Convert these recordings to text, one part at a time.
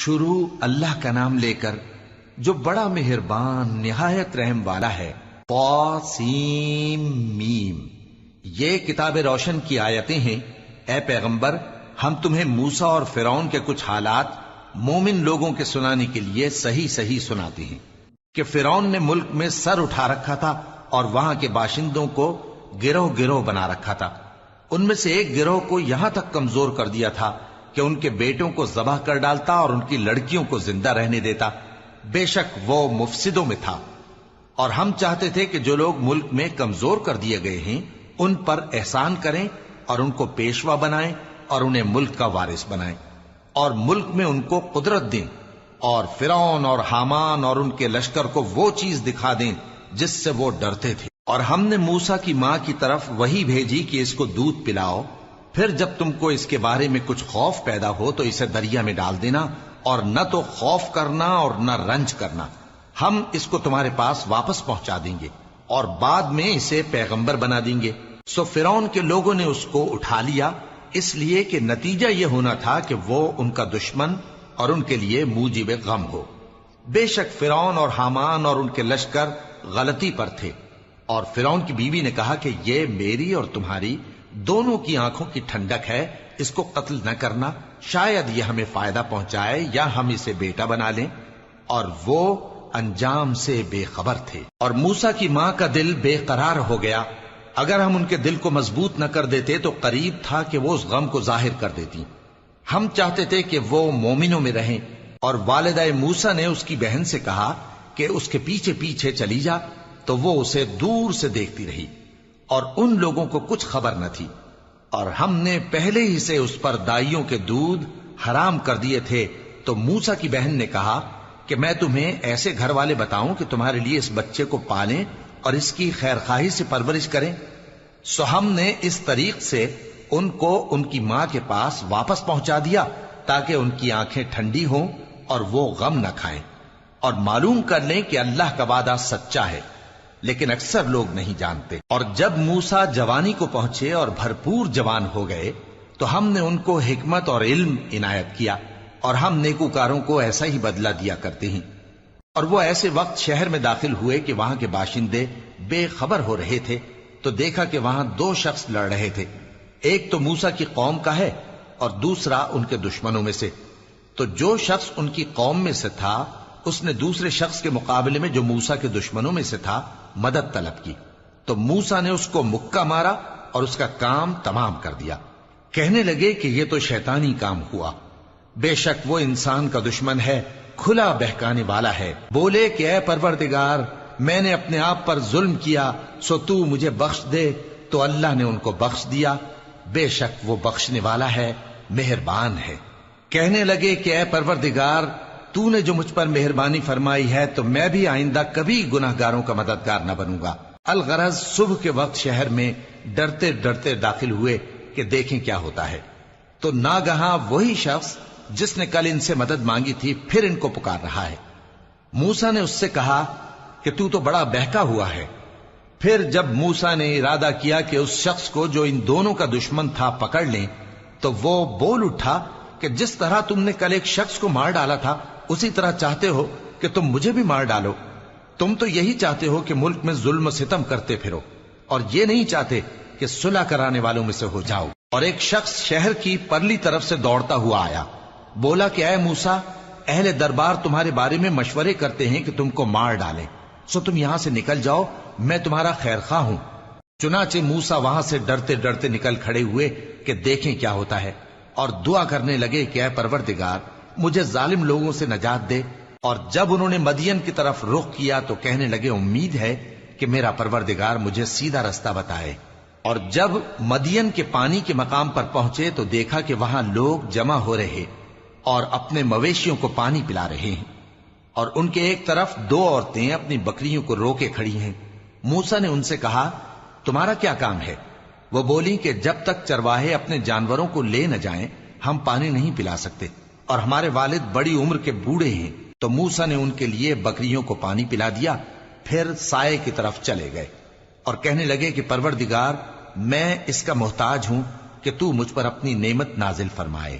شروع اللہ کا نام لے کر جو بڑا مہربان نہایت رحم والا ہے۔ طاسیم میم، یہ کتاب روشن کی آیتیں ہیں۔ اے پیغمبر، ہم تمہیں موسیٰ اور فرعون کے کچھ حالات مومن لوگوں کے سنانے کے لیے صحیح صحیح سناتے ہیں کہ فرعون نے ملک میں سر اٹھا رکھا تھا اور وہاں کے باشندوں کو گروہ گروہ بنا رکھا تھا۔ ان میں سے ایک گروہ کو یہاں تک کمزور کر دیا تھا کہ ان کے بیٹوں کو ذبح کر ڈالتا اور ان کی لڑکیوں کو زندہ رہنے دیتا۔ بے شک وہ مفسدوں میں تھا۔ اور ہم چاہتے تھے کہ جو لوگ ملک میں کمزور کر دیے گئے ہیں ان پر احسان کریں اور ان کو پیشوا بنائیں اور انہیں ملک کا وارث بنائیں اور ملک میں ان کو قدرت دیں اور فرعون اور حامان اور ان کے لشکر کو وہ چیز دکھا دیں جس سے وہ ڈرتے تھے۔ اور ہم نے موسیٰ کی ماں کی طرف وہی بھیجی کہ اس کو دودھ پلاؤ، پھر جب تم کو اس کے بارے میں کچھ خوف پیدا ہو تو اسے دریا میں ڈال دینا، اور نہ تو خوف کرنا اور نہ رنج کرنا، ہم اس کو تمہارے پاس واپس پہنچا دیں گے اور بعد میں اسے پیغمبر بنا دیں گے۔ سو فرعون کے لوگوں نے اس کو اٹھا لیا، اس لیے کہ نتیجہ یہ ہونا تھا کہ وہ ان کا دشمن اور ان کے لیے موجب غم ہو۔ بے شک فرعون اور حامان اور ان کے لشکر غلطی پر تھے۔ اور فرعون کی بیوی نے کہا کہ یہ میری اور تمہاری دونوں کی آنکھوں کی ٹھنڈک ہے، اس کو قتل نہ کرنا، شاید یہ ہمیں فائدہ پہنچائے یا ہم اسے بیٹا بنا لیں۔ اور وہ انجام سے بے خبر تھے۔ اور موسیٰ کی ماں کا دل بے قرار ہو گیا۔ اگر ہم ان کے دل کو مضبوط نہ کر دیتے تو قریب تھا کہ وہ اس غم کو ظاہر کر دیتی۔ ہم چاہتے تھے کہ وہ مومنوں میں رہیں۔ اور والدہ موسیٰ نے اس کی بہن سے کہا کہ اس کے پیچھے پیچھے چلی جا، تو وہ اسے دور سے دیکھتی رہی اور ان لوگوں کو کچھ خبر نہ تھی۔ اور ہم نے پہلے ہی سے اس پر دائیوں کے دودھ حرام کر دیے تھے۔ تو موسیٰ کی بہن نے کہا کہ میں تمہیں ایسے گھر والے بتاؤں کہ تمہارے لیے اس بچے کو پالیں اور اس کی خیر خواہی سے پرورش کریں۔ سو ہم نے اس طریق سے ان کو ان کی ماں کے پاس واپس پہنچا دیا تاکہ ان کی آنکھیں ٹھنڈی ہوں اور وہ غم نہ کھائیں اور معلوم کر لیں کہ اللہ کا وعدہ سچا ہے، لیکن اکثر لوگ نہیں جانتے۔ اور جب موسیٰ جوانی کو پہنچے اور بھرپور جوان ہو گئے تو ہم نے ان کو حکمت اور علم عنایت کیا، اور ہم نیکوکاروں کو ایسا ہی بدلہ دیا کرتے ہیں۔ اور وہ ایسے وقت شہر میں داخل ہوئے کہ وہاں کے باشندے بے خبر ہو رہے تھے، تو دیکھا کہ وہاں دو شخص لڑ رہے تھے، ایک تو موسیٰ کی قوم کا ہے اور دوسرا ان کے دشمنوں میں سے۔ تو جو شخص ان کی قوم میں سے تھا اس نے دوسرے شخص کے مقابلے میں جو موسیٰ کے دشمنوں میں سے تھا مدد طلب کی، تو موسیٰ نے اس کو مکہ مارا اور اس کا کام تمام کر دیا۔ کہنے لگے کہ یہ تو شیطانی کام ہوا، بے شک وہ انسان کا دشمن ہے، کھلا بہکانے والا ہے۔ بولے کہ اے پروردگار، میں نے اپنے آپ پر ظلم کیا، سو تو مجھے بخش دے۔ تو اللہ نے ان کو بخش دیا، بے شک وہ بخشنے والا ہے، مہربان ہے۔ کہنے لگے کہ اے پروردگار، تو نے جو مجھ پر مہربانی فرمائی ہے تو میں بھی آئندہ کبھی گناہ گاروں کا مددگار نہ بنوں گا۔ الغرض صبح کے وقت شہر میں ڈرتے ڈرتے داخل ہوئے کہ دیکھیں کیا ہوتا ہے، تو ناگہاں وہی شخص جس نے کل ان سے مدد مانگی تھی پھر ان کو پکار رہا ہے۔ موسیٰ نے اس سے کہا کہ تو بڑا بہکا ہوا ہے۔ پھر جب موسیٰ نے ارادہ کیا کہ اس شخص کو جو ان دونوں کا دشمن تھا پکڑ لیں، تو وہ بول اٹھا کہ جس طرح تم نے کل ایک شخص کو مار ڈالا تھا اسی طرح چاہتے ہو کہ تم مجھے بھی مار ڈالو۔ تم تو یہی چاہتے ہو کہ ملک میں ظلم و ستم کرتے پھرو، اور یہ نہیں چاہتے کہ صلح کرانے والوں میں سے ہو جاؤ۔ اور ایک شخص شہر کی پرلی طرف سے دوڑتا ہوا آیا، بولا کہ اے موسیٰ، اہل دربار تمہارے بارے میں مشورے کرتے ہیں کہ تم کو مار ڈالیں، سو تم یہاں سے نکل جاؤ، میں تمہارا خیر خواہ ہوں۔ چنانچہ موسیٰ وہاں سے ڈرتے ڈرتے نکل کھڑے ہوئے کہ دیکھیں کیا ہوتا ہے، اور دعا کرنے لگے کہ اے پروردگار، مجھے ظالم لوگوں سے نجات دے۔ اور جب انہوں نے مدین کی طرف رخ کیا تو کہنے لگے امید ہے کہ میرا پروردگار مجھے سیدھا رستہ بتائے۔ اور جب مدین کے پانی کے مقام پر پہنچے تو دیکھا کہ وہاں لوگ جمع ہو رہے اور اپنے مویشیوں کو پانی پلا رہے ہیں، اور ان کے ایک طرف دو عورتیں اپنی بکریوں کو روکے کھڑی ہیں۔ موسیٰ نے ان سے کہا تمہارا کیا کام ہے؟ وہ بولی کہ جب تک چرواہے اپنے جانوروں کو لے نہ جائیں ہم پانی نہیں پلا سکتے، اور ہمارے والد بڑی عمر کے بوڑھے ہیں۔ تو موسیٰ نے ان کے لیے بکریوں کو پانی پلا دیا، پھر سائے کی طرف چلے گئے اور کہنے لگے کہ پروردگار، میں اس کا محتاج ہوں کہ تو مجھ پر اپنی نعمت نازل فرمائے۔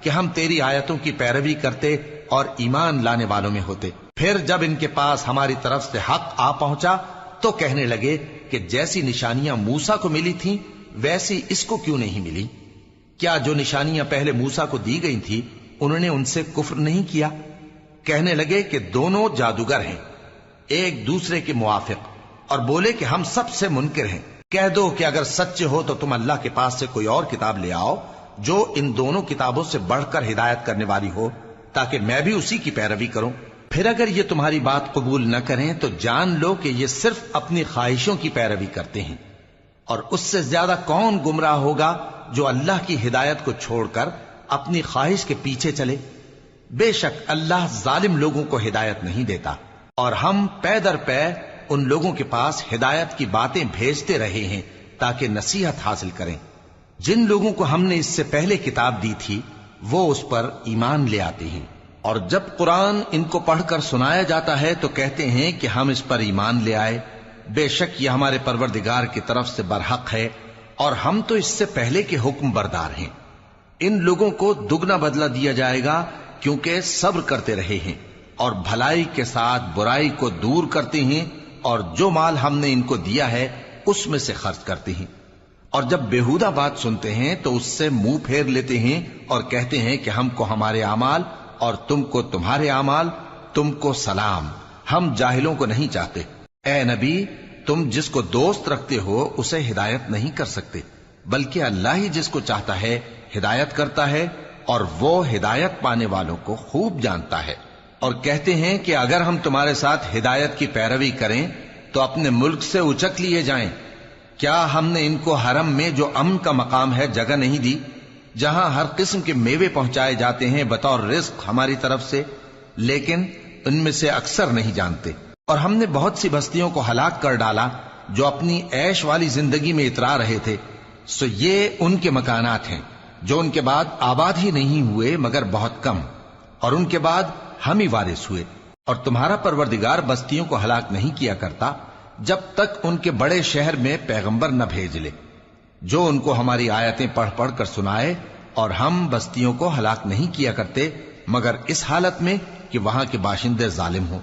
کہ ہم تیری آیتوں کی پیروی کرتے اور ایمان لانے والوں میں ہوتے۔ پھر جب ان کے پاس ہماری طرف سے حق آ پہنچا تو کہنے لگے کہ جیسی نشانیاں موسیٰ کو ملی تھیں ویسی اس کو کیوں نہیں ملی؟ کیا جو نشانیاں پہلے موسیٰ کو دی گئی تھی انہوں نے ان سے کفر نہیں کیا؟ کہنے لگے کہ دونوں جادوگر ہیں، ایک دوسرے کے موافق، اور بولے کہ ہم سب سے منکر ہیں۔ کہہ دو کہ اگر سچے ہو تو تم اللہ کے پاس سے کوئی اور کتاب لے آؤ جو ان دونوں کتابوں سے بڑھ کر ہدایت کرنے والی ہو، تاکہ میں بھی اسی کی پیروی کروں۔ پھر اگر یہ تمہاری بات قبول نہ کریں تو جان لو کہ یہ صرف اپنی خواہشوں کی پیروی کرتے ہیں، اور اس سے زیادہ کون گمراہ ہوگا جو اللہ کی ہدایت کو چھوڑ کر اپنی خواہش کے پیچھے چلے۔ بے شک اللہ ظالم لوگوں کو ہدایت نہیں دیتا، اور ہم پے در پے ان لوگوں کے پاس ہدایت کی باتیں بھیجتے رہے ہیں تاکہ نصیحت حاصل کریں۔ جن لوگوں کو ہم نے اس سے پہلے کتاب دی تھی وہ اس پر ایمان لے آتے ہیں، اور جب قرآن ان کو پڑھ کر سنایا جاتا ہے تو کہتے ہیں کہ ہم اس پر ایمان لے آئے۔ بے شک یہ ہمارے پروردگار کی طرف سے برحق ہے، اور ہم تو اس سے پہلے کے حکم بردار ہیں۔ ان لوگوں کو دگنا بدلہ دیا جائے گا کیونکہ صبر کرتے رہے ہیں اور بھلائی کے ساتھ برائی کو دور کرتے ہیں، اور جو مال ہم نے ان کو دیا ہے اس میں سے خرچ کرتے ہیں، اور جب بےہودہ بات سنتے ہیں تو اس سے منہ پھیر لیتے ہیں اور کہتے ہیں کہ ہم کو ہمارے اعمال اور تم کو تمہارے اعمال، تم کو سلام، ہم جاہلوں کو نہیں چاہتے۔ اے نبی، تم جس کو دوست رکھتے ہو اسے ہدایت نہیں کر سکتے، بلکہ اللہ ہی جس کو چاہتا ہے ہدایت کرتا ہے، اور وہ ہدایت پانے والوں کو خوب جانتا ہے۔ اور کہتے ہیں کہ اگر ہم تمہارے ساتھ ہدایت کی پیروی کریں تو اپنے ملک سے اچک لیے جائیں۔ کیا ہم نے ان کو حرم میں جو امن کا مقام ہے جگہ نہیں دی، جہاں ہر قسم کے میوے پہنچائے جاتے ہیں بطور رزق ہماری طرف سے؟ لیکن ان میں سے اکثر نہیں جانتے۔ اور ہم نے بہت سی بستیوں کو ہلاک کر ڈالا جو اپنی عیش والی زندگی میں اترا رہے تھے، سو یہ ان کے مکانات ہیں جو ان کے بعد آباد ہی نہیں ہوئے مگر بہت کم، اور ان کے بعد ہم ہی وارث ہوئے۔ اور تمہارا پروردگار بستیوں کو ہلاک نہیں کیا کرتا جب تک ان کے بڑے شہر میں پیغمبر نہ بھیج لے جو ان کو ہماری آیتیں پڑھ پڑھ کر سنائے، اور ہم بستیوں کو ہلاک نہیں کیا کرتے مگر اس حالت میں کہ وہاں کے باشندے ظالم ہوں۔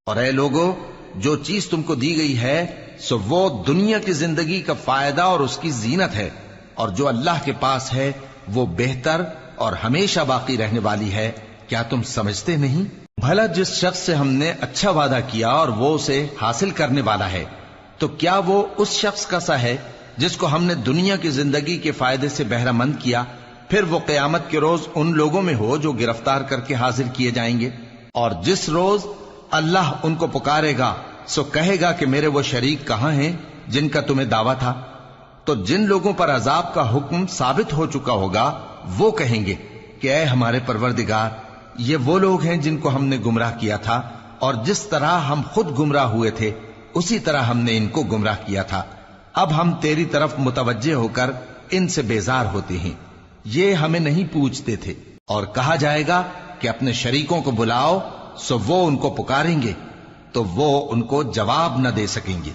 اور اے لوگو، جو چیز تم کو دی گئی ہے سو وہ دنیا کی زندگی کا فائدہ اور اس کی زینت ہے، اور جو اللہ کے پاس ہے وہ بہتر اور ہمیشہ باقی رہنے والی ہے۔ کیا تم سمجھتے نہیں؟ بھلا جس شخص سے ہم نے اچھا وعدہ کیا اور وہ اسے حاصل کرنے والا ہے، تو کیا وہ اس شخص کا سا ہے جس کو ہم نے دنیا کی زندگی کے فائدے سے بہرہ مند کیا، پھر وہ قیامت کے روز ان لوگوں میں ہو جو گرفتار کر کے حاضر کیے جائیں گے؟ اور جس روز اللہ ان کو پکارے گا سو کہے گا کہ میرے وہ شریک کہاں ہیں جن کا تمہیں دعویٰ تھا؟ تو جن لوگوں پر عذاب کا حکم ثابت ہو چکا ہوگا وہ کہیں گے کہ اے ہمارے پروردگار، یہ وہ لوگ ہیں جن کو ہم نے گمراہ کیا تھا، اور جس طرح ہم خود گمراہ ہوئے تھے اسی طرح ہم نے ان کو گمراہ کیا تھا۔ اب ہم تیری طرف متوجہ ہو کر ان سے بیزار ہوتے ہیں، یہ ہمیں نہیں پوچھتے تھے۔ اور کہا جائے گا کہ اپنے شریکوں کو بلاؤ، سو وہ ان کو پکاریں گے تو وہ ان کو جواب نہ دے سکیں گے،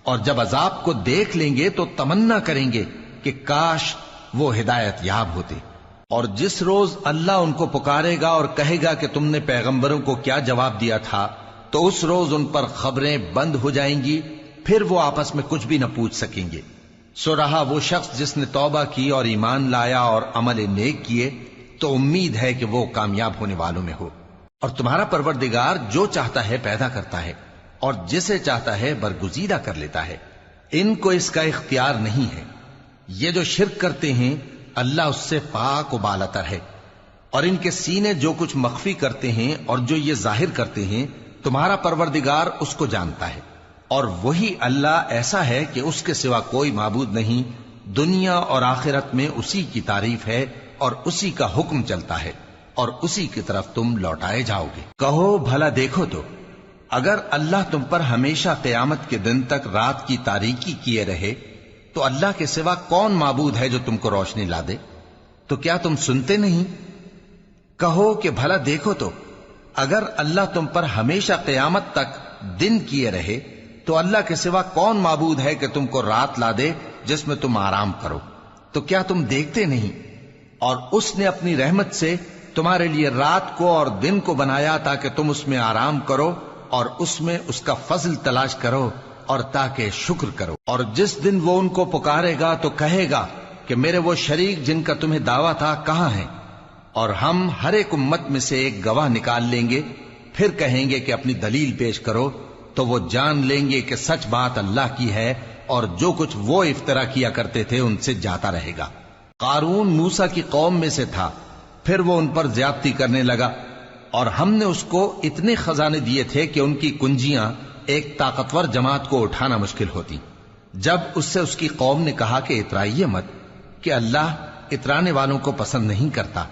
اور جب عذاب کو دیکھ لیں گے تو تمنا کریں گے کہ کاش وہ ہدایت یاب ہوتے۔ اور جس روز اللہ ان کو پکارے گا اور کہے گا کہ تم نے پیغمبروں کو کیا جواب دیا تھا، تو اس روز ان پر خبریں بند ہو جائیں گی، پھر وہ آپس میں کچھ بھی نہ پوچھ سکیں گے۔ سو رہا وہ شخص جس نے توبہ کی اور ایمان لایا اور عمل نیک کیے تو امید ہے کہ وہ کامیاب ہونے والوں میں ہو۔ اور تمہارا پروردگار جو چاہتا ہے پیدا کرتا ہے اور جسے چاہتا ہے برگزیدہ کر لیتا ہے، ان کو اس کا اختیار نہیں ہے۔ یہ جو شرک کرتے ہیں اللہ اس سے پاک و بالاتر ہے، اور ان کے سینے جو کچھ مخفی کرتے ہیں اور جو یہ ظاہر کرتے ہیں تمہارا پروردگار اس کو جانتا ہے۔ اور وہی اللہ ایسا ہے کہ اس کے سوا کوئی معبود نہیں، دنیا اور آخرت میں اسی کی تعریف ہے اور اسی کا حکم چلتا ہے، اور اسی کی طرف تم لوٹائے جاؤ گے۔ کہو بھلا دیکھو تو اگر اللہ تم پر ہمیشہ قیامت کے دن تک رات کی تاریکی کیے رہے تو اللہ کے سوا کون معبود ہے جو تم کو روشنی لا دے؟ تو کیا تم سنتے نہیں؟ کہو کہ بھلا دیکھو تو اگر اللہ تم پر ہمیشہ قیامت تک دن کیے رہے تو اللہ کے سوا کون معبود ہے کہ تم کو رات لا دے جس میں تم آرام کرو؟ تو کیا تم دیکھتے نہیں؟ اور اس نے اپنی رحمت سے تمہارے لیے رات کو اور دن کو بنایا تاکہ تم اس میں آرام کرو اور اس میں اس کا فضل تلاش کرو اور تاکہ شکر کرو۔ اور جس دن وہ ان کو پکارے گا تو کہے گا کہ میرے وہ شریک جن کا تمہیں دعویٰ تھا کہاں ہیں؟ اور ہم ہر ایک امت میں سے ایک گواہ نکال لیں گے، پھر کہیں گے کہ اپنی دلیل پیش کرو، تو وہ جان لیں گے کہ سچ بات اللہ کی ہے اور جو کچھ وہ افترا کیا کرتے تھے ان سے جاتا رہے گا۔ قارون موسیٰ کی قوم میں سے تھا، پھر وہ ان پر زیادتی کرنے لگا، اور ہم نے اس کو اتنے خزانے دیے تھے کہ ان کی کنجیاں ایک طاقتور جماعت کو اٹھانا مشکل ہوتی۔ جب اس سے اس کی قوم نے کہا کہ اترائیے مت، کہ اللہ اترانے والوں کو پسند نہیں کرتا،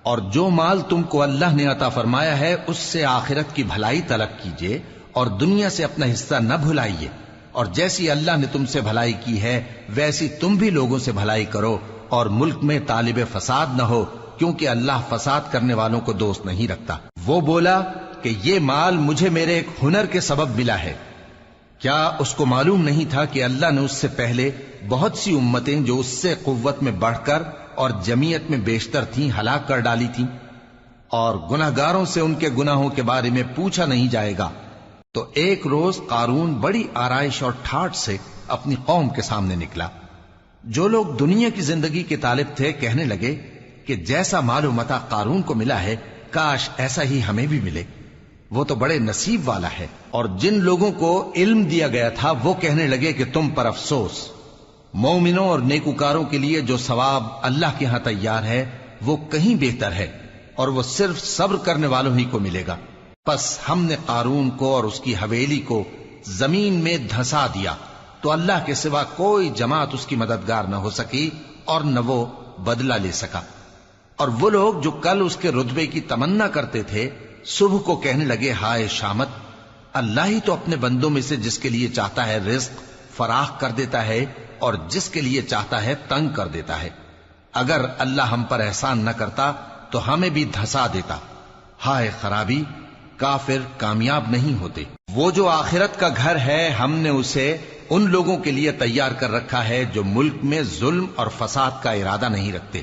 اور جو مال تم کو اللہ نے عطا فرمایا ہے اس سے آخرت کی بھلائی طلب کیجیے اور دنیا سے اپنا حصہ نہ بھلائیے، اور جیسی اللہ نے تم سے بھلائی کی ہے ویسی تم بھی لوگوں سے بھلائی کرو، اور ملک میں طالب فساد نہ ہو، کیونکہ اللہ فساد کرنے والوں کو دوست نہیں رکھتا۔ وہ بولا کہ یہ مال مجھے میرے ایک ہنر کے سبب ملا ہے۔ کیا اس کو معلوم نہیں تھا کہ اللہ نے اس سے پہلے بہت سی امتیں جو اس سے قوت میں بڑھ کر اور جمعیت میں بیشتر تھیں ہلاک کر ڈالی تھیں، اور گناہگاروں سے ان کے گناہوں کے بارے میں پوچھا نہیں جائے گا؟ تو ایک روز قارون بڑی آرائش اور ٹھاٹ سے اپنی قوم کے سامنے نکلا۔ جو لوگ دنیا کی زندگی کے طالب تھے کہنے لگے کہ جیسا مال و متاع قارون کو ملا ہے کاش ایسا ہی ہمیں بھی ملے، وہ تو بڑے نصیب والا ہے۔ اور جن لوگوں کو علم دیا گیا تھا وہ کہنے لگے کہ تم پر افسوس، مومنوں اور نیکوکاروں کے لیے جو ثواب اللہ کے ہاں تیار ہے وہ کہیں بہتر ہے، اور وہ صرف صبر کرنے والوں ہی کو ملے گا۔ پس ہم نے قارون کو اور اس کی حویلی کو زمین میں دھسا دیا، تو اللہ کے سوا کوئی جماعت اس کی مددگار نہ ہو سکی اور نہ وہ بدلہ لے سکا۔ اور وہ لوگ جو کل اس کے رتبے کی تمنا کرتے تھے صبح کو کہنے لگے ہائے شامت، اللہ ہی تو اپنے بندوں میں سے جس کے لیے چاہتا ہے رزق فراخ کر دیتا ہے اور جس کے لیے چاہتا ہے تنگ کر دیتا ہے۔ اگر اللہ ہم پر احسان نہ کرتا تو ہمیں بھی دھسا دیتا۔ ہائے خرابی، کافر کامیاب نہیں ہوتے۔ وہ جو آخرت کا گھر ہے ہم نے اسے ان لوگوں کے لیے تیار کر رکھا ہے جو ملک میں ظلم اور فساد کا ارادہ نہیں رکھتے،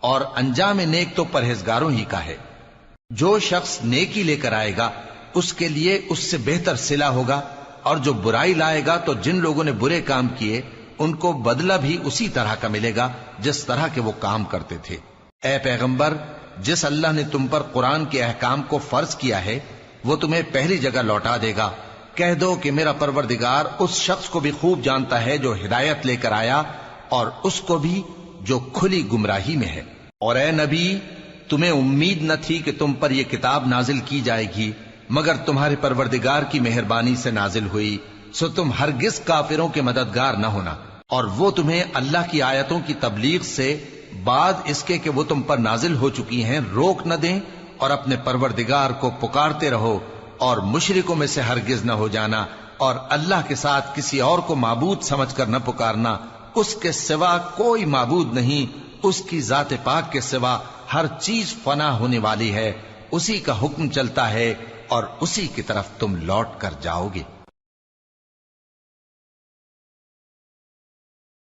اور انجام نیک تو پرہیزگاروں ہی کا ہے۔ جو شخص نیکی لے کر آئے گا اس کے لیے اس سے بہتر صلہ ہوگا، اور جو برائی لائے گا تو جن لوگوں نے برے کام کیے ان کو بدلہ بھی اسی طرح کا ملے گا جس طرح کے وہ کام کرتے تھے۔ اے پیغمبر، جس اللہ نے تم پر قرآن کے احکام کو فرض کیا ہے وہ تمہیں پہلی جگہ لوٹا دے گا۔ کہہ دو کہ میرا پروردگار اس شخص کو بھی خوب جانتا ہے جو ہدایت لے کر آیا، اور اس کو بھی جو کھلی گمراہی میں ہے۔ اور اے نبی، تمہیں امید نہ تھی کہ تم پر یہ کتاب نازل کی جائے گی مگر تمہارے پروردگار کی مہربانی سے نازل ہوئی، سو تم ہرگز کافروں کے مددگار نہ ہونا، اور وہ تمہیں اللہ کی آیتوں کی تبلیغ سے بعد اس کے کہ وہ تم پر نازل ہو چکی ہیں روک نہ دیں، اور اپنے پروردگار کو پکارتے رہو اور مشرکوں میں سے ہرگز نہ ہو جانا، اور اللہ کے ساتھ کسی اور کو معبود سمجھ کر نہ پکارنا، اس کے سوا کوئی معبود نہیں، اس کی ذات پاک کے سوا ہر چیز فنا ہونے والی ہے، اسی کا حکم چلتا ہے اور اسی کی طرف تم لوٹ کر جاؤ گے۔